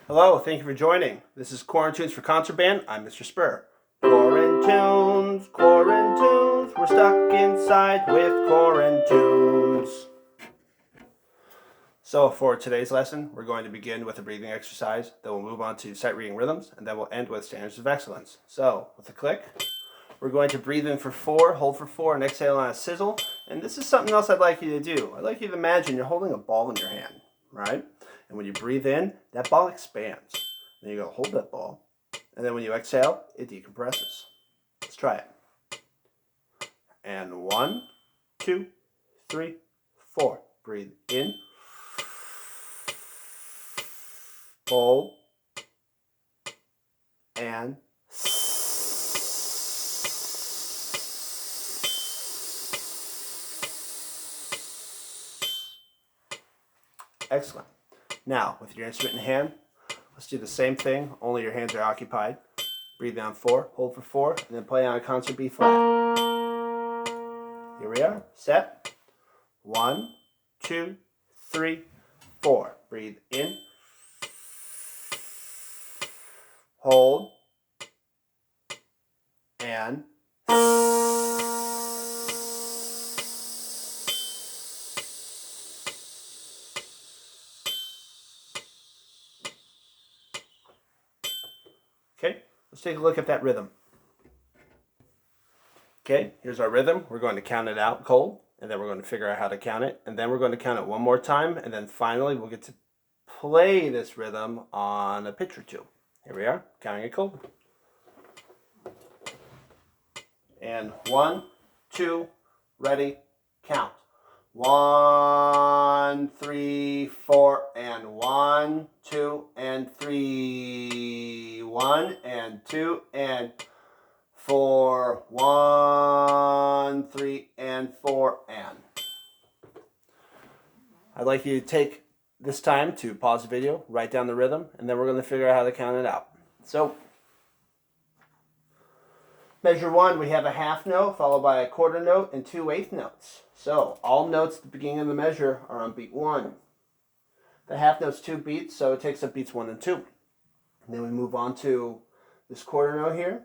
Hello, thank you for joining. This is Quarantunes for Contraband. I'm Mr. Spur. Quarantunes, Quarantunes, we're stuck inside with Quarantunes. So for today's lesson, we're going to begin with a breathing exercise, then we'll move on to sight reading rhythms, and then we'll end with standards of excellence. So with a click, we're going to breathe in for 4, hold for 4, and exhale on a sizzle. And this is something else I'd like you to do. I'd like you to imagine you're holding a ball in your hand, right? And when you breathe in, that ball expands. Then you go, hold that ball. And then when you exhale, it decompresses. Let's try it. And 1, 2, 3, 4. Breathe in. Hold. And excellent. Now, with your instrument in hand, let's do the same thing, only your hands are occupied. Breathe down 4, hold for 4, and then play on a concert B flat. Here we are. Set. 1, 2, 3, 4. Breathe in. Hold. And okay, let's take a look at that rhythm. Okay, here's our rhythm. We're going to count it out cold, and then we're going to figure out how to count it, and then we're going to count it one more time, and then finally we'll get to play this rhythm on a pitch or two. Here we are, counting it cold. And 1, 2, ready, count. 1, 3, 4, and 1, 2, and 3. 1 and 2 and 4. 1, 3, and 4, and. I'd like you to take this time to pause the video, write down the rhythm, and then we're going to figure out how to count it out. So, measure 1, we have a half note followed by a quarter note and 2 eighth notes. So all notes at the beginning of the measure are on beat 1. The half note's 2 beats, so it takes up beats 1 and 2. And then we move on to this quarter note here.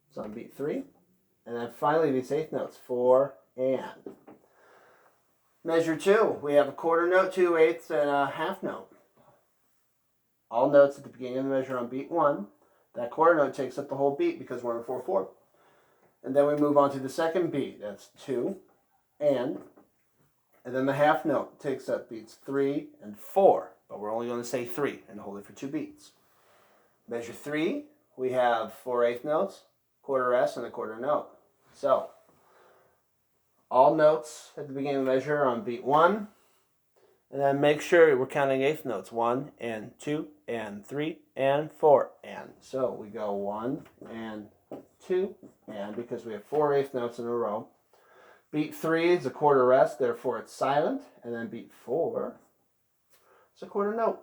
It's on beat 3. And then finally these eighth notes, 4 and. Measure 2, we have a quarter note, 2 eighths, and a half note. All notes at the beginning of the measure on beat 1. That quarter note takes up the whole beat because we're in 4/4. And then we move on to the second beat. That's 2 and then the half note takes up beats 3 and 4. But we're only going to say 3 and hold it for 2 beats. Measure 3, we have 4 eighth notes, quarter S, and a quarter note. So, all notes at the beginning of the measure are on beat 1. And then make sure we're counting eighth notes. 1 and 2 and 3 and 4 and. So we go 1 and 2 and, because we have 4 eighth notes in a row. Beat 3 is a quarter rest, therefore it's silent. And then beat 4 is a quarter note.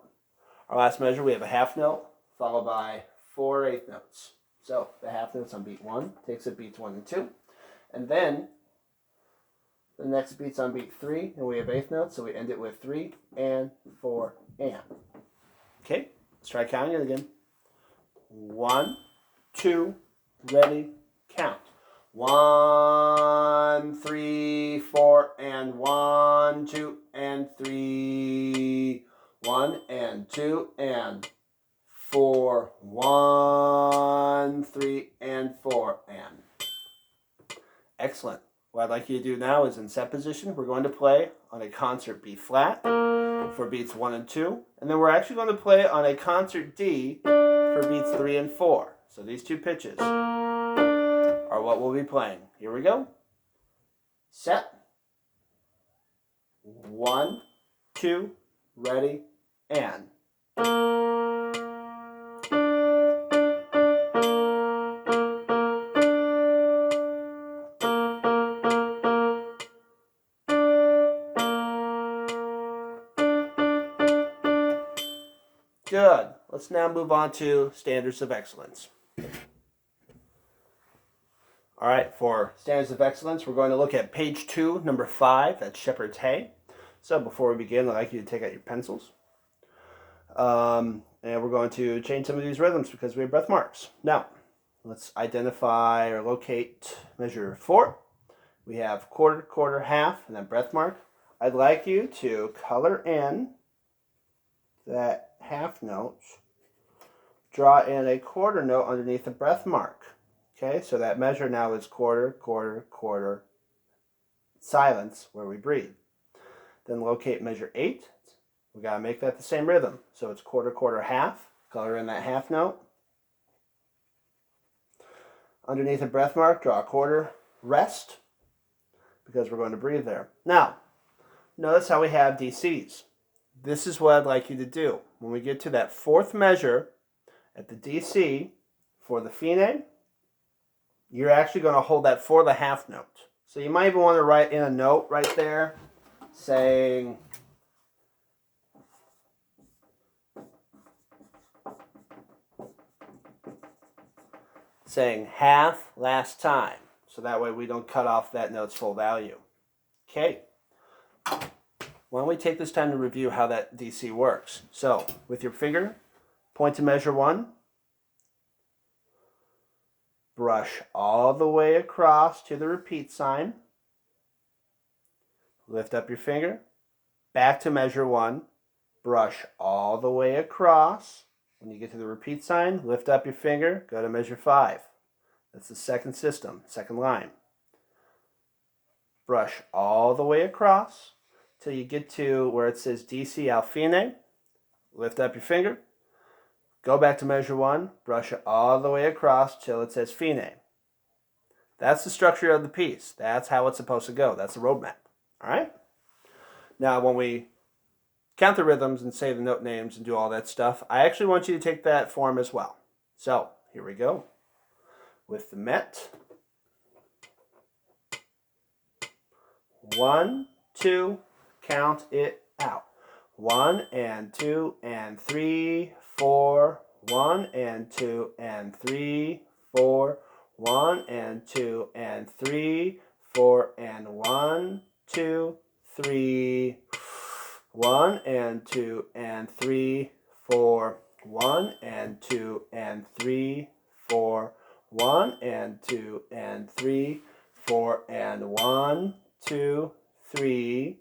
Our last measure, we have a half note followed by 4 eighth notes. So the half notes on beat 1 takes up beats 1 and 2. And then the next beat's on beat 3, and we have eighth notes, so we end it with 3 and 4 and. Okay, let's try counting it again. 1, 2, ready, count. 1, 3, 4, and 1, 2, and 3. 1 and 2 and 4. 1, 3, and 4 and. Excellent. What I'd like you to do now is in set position, we're going to play on a concert B flat for beats 1 and 2. And then we're actually going to play on a concert D for beats 3 and 4. So these two pitches are what we'll be playing. Here we go. Set. 1, 2, ready, and. Good. Let's now move on to standards of excellence. All right, for standards of excellence, we're going to look at page 2, number 5, that's Shepherd's Hay. So before we begin, I'd like you to take out your pencils. And And we're going to change some of these rhythms because we have breath marks. Now, let's identify or locate measure 4. We have quarter, quarter, half, and then breath mark. I'd like you to color in that half note. Draw in a quarter note underneath the breath mark. Okay, so that measure now is quarter, quarter, quarter, silence where we breathe. Then locate measure 8. We got to make that the same rhythm. So it's quarter, quarter, half. Color in that half note. Underneath the breath mark, draw a quarter, rest, because we're going to breathe there. Now, notice how we have DCs. This is what I'd like you to do. When we get to that 4th measure at the DC for the fine, you're actually going to hold that for the half note. So you might even want to write in a note right there saying half last time. So that way we don't cut off that note's full value. Okay. Why don't we take this time to review how that DC works. So with your finger, point to measure 1. Brush all the way across to the repeat sign. Lift up your finger. Back to measure 1. Brush all the way across. When you get to the repeat sign, lift up your finger. Go to measure 5. That's the second system, second line. Brush all the way across till you get to where it says DC al fine. Lift up your finger. Go back to measure 1. Brush it all the way across till it says fine. That's the structure of the piece. That's how it's supposed to go. That's the roadmap. All right? Now, when we count the rhythms and say the note names and do all that stuff, I actually want you to take that form as well. So, here we go. With the met. 1, 2, count it out. 1 and 2 and 3, 4. 1 and 2 and 3, 4. 1 and 2 and 3, 4 and 1, 2, 3. 1 and 2 and 3, 4. 1 and 2 and 3, 4. 1 and 2 and 3, 4 and 1, 2, 3.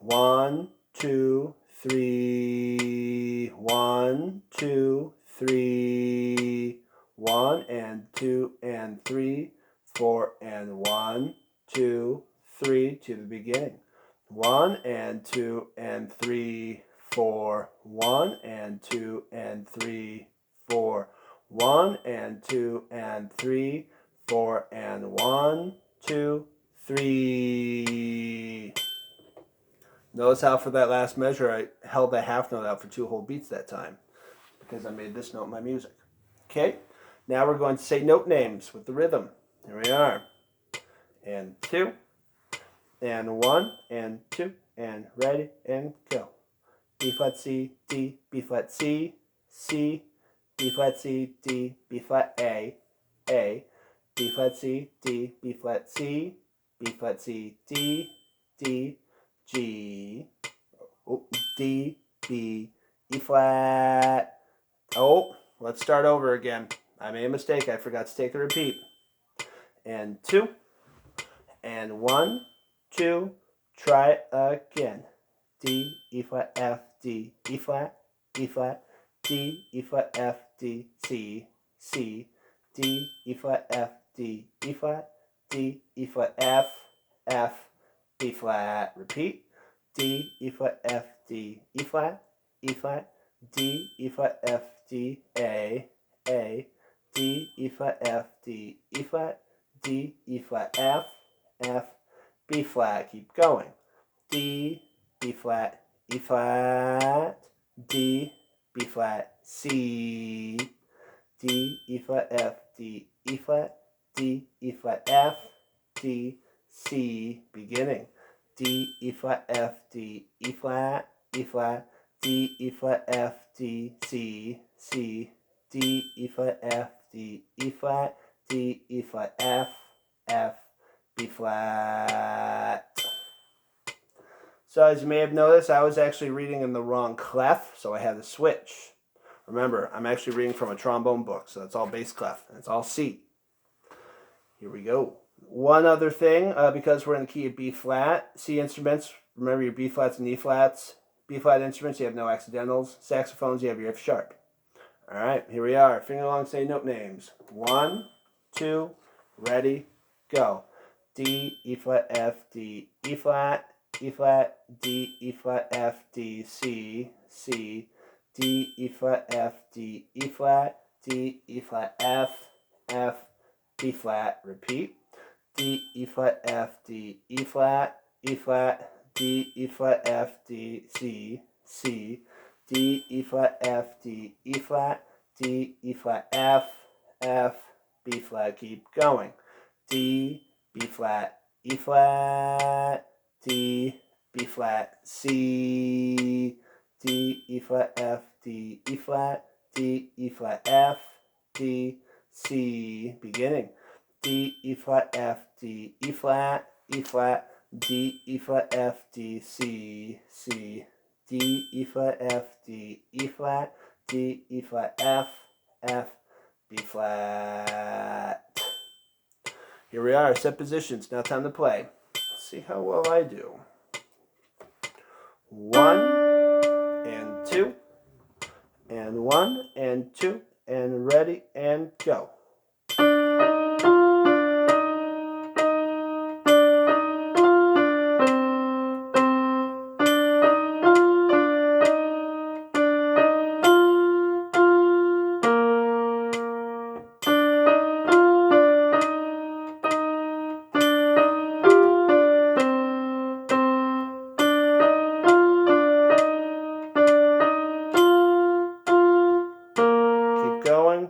1, 2, 3. 1, 2, 3. 1 and 2 and 3, 4 and 1, 2, 3 to the beginning. 1 and 2 and 3, 4. 1 and 2 and 3, 4. 1 and 2 and 3, 4 and 1, 2, 3. Notice how for that last measure I held that half note out for 2 whole beats that time because I made this note my music. Okay, now we're going to say note names with the rhythm. Here we are. And 2, and 1, and 2, and ready, and go. B flat C, D, B flat C, C, B flat C, D, B flat A, B flat C, D, B flat C, B flat C, D, D, G, oh, D, B, E flat. Oh, let's start over again. I made a mistake. I forgot to take the repeat. And 2, and 1, 2, try it again. D, E flat, F, D, E flat, E flat, D, E flat, F, D, C, C, D, E flat, F, D, E flat, D, E flat, F, F, B flat. Repeat. D, E flat, F, D, E flat, D, E flat, F, D, A, D, E flat, F, D, E flat, D, E flat, F, B flat. Keep going. D, B flat, E flat, D, B flat, C, D, E flat, F, D, E flat, D, E flat, F, D, C. Beginning. D, E flat, F, D, E flat, D, E flat, F, D, C, C, D, E flat, F, D, E flat, D, E flat, F, B flat. So as you may have noticed, I was actually reading in the wrong clef, so I had to switch. Remember, I'm actually reading from a trombone book, so it's all bass clef, and it's all C. Here we go. One other thing, because we're in the key of B flat, C instruments, remember your B flats and E flats. B flat instruments, you have no accidentals. Saxophones, you have your F sharp. All right, here we are. Finger along, say note names. 1, 2, ready, go. D, E flat, F, D, E flat, D, E flat, F, D, C, C, D, E flat, F, D, E flat, D, E flat, F, F, B flat, repeat. D, E flat, F, D, E flat, D, E flat, F, D, C, C, D, E flat, F, D, E flat, D, E flat, F, F, B flat, keep going. D, B flat, E flat, D, B flat, C, D, E flat, F, D, E flat, D, E flat, F, D, C, beginning. D, E flat, F, D, E flat, D, E flat, F, D, C, C, D, E flat, F, D, E flat, D, E flat, F, F, B flat. Here we are, set positions. Now time to play. Let's see how well I do. 1 and 2 and 1 and 2 and ready and go. Going.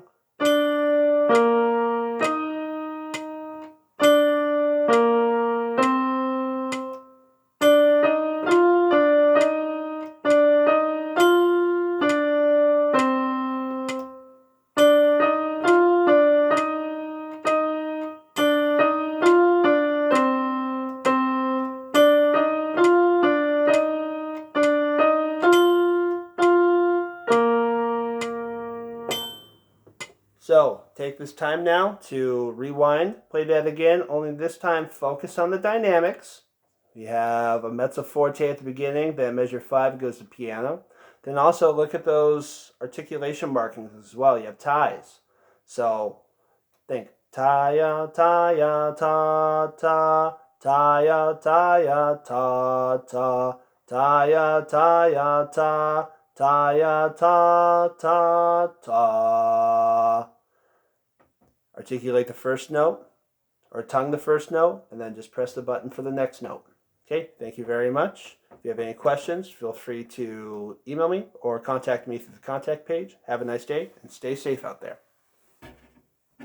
So, take this time now to rewind, play that again, only this time focus on the dynamics. We have a mezzo forte at the beginning, then measure 5 goes to piano. Then also look at those articulation markings as well. You have ties. So, think ta-ya, ta-ya, ta-ta, ta-ya, ta-ya, ta-ta, ta-ya, ta-ya, ta, ta-ya, ta-ta-ta. Articulate the first note, or tongue the first note, and then just press the button for the next note. Okay, thank you very much. If you have any questions, feel free to email me or contact me through the contact page. Have a nice day and stay safe out there.